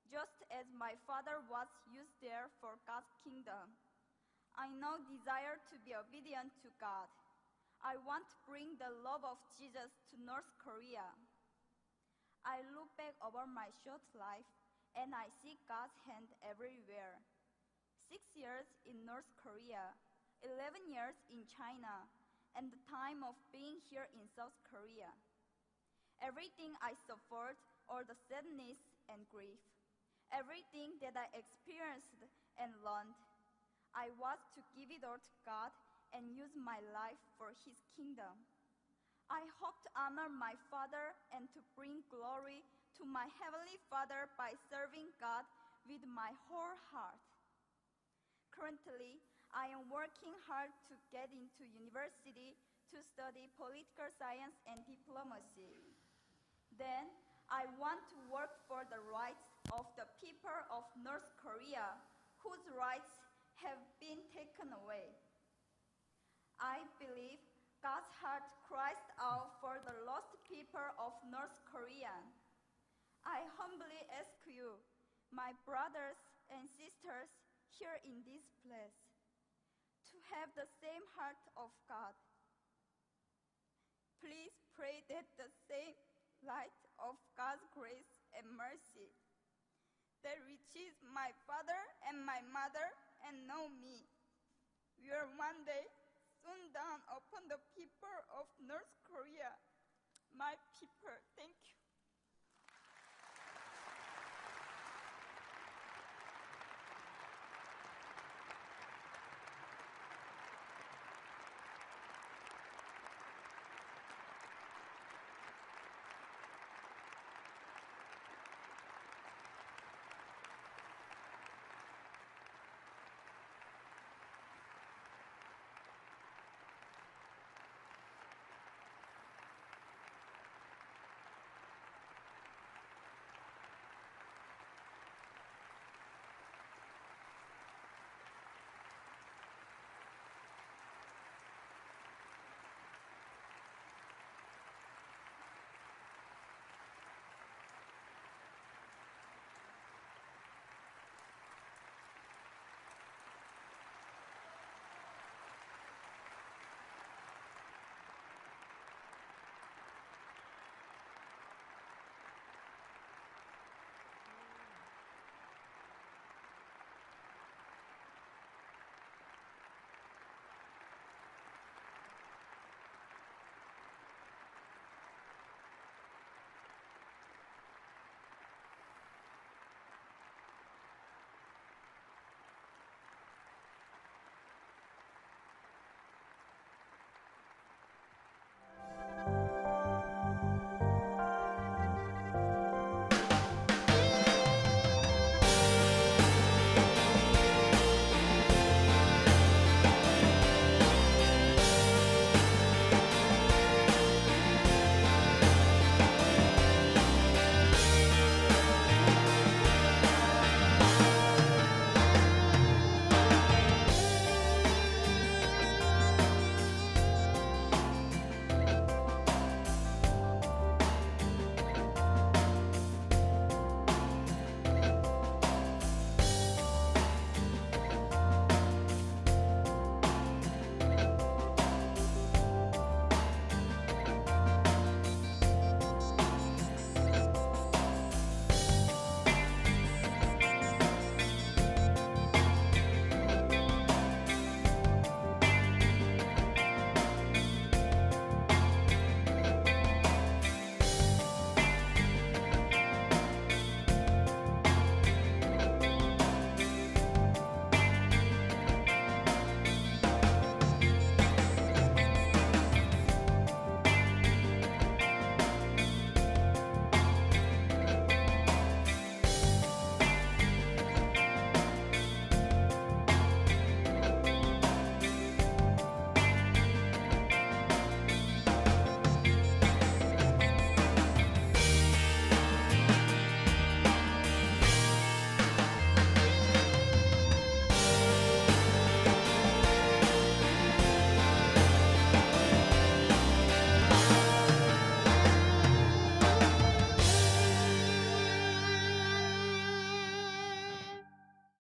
just as my father was used there for God's kingdom. I now desire to be obedient to God. I want to bring the love of Jesus to North Korea. I look back over my short life and I see God's hand everywhere. 6 years in North Korea, 11 years in China, and the time of being here in South Korea. Everything I suffered, all the sadness and grief, everything that I experienced and learned, I was to give it all to God and use my life for his kingdom. I hope to honor my Father and to bring glory to my Heavenly Father by serving God with my whole heart. Currently, I am working hard to get into university to study political science and diplomacy. Then, I want to work for the rights of the people of North Korea, whose rights have been taken away. I believe God's heart cries out for the lost people of North Korea. I humbly ask you, my brothers and sisters here in this place, to have the same heart of God. Please pray that the same light of God's grace and mercy that reaches my father and my mother and know me will one day soon dawn upon the people of North Korea. My people, thank you.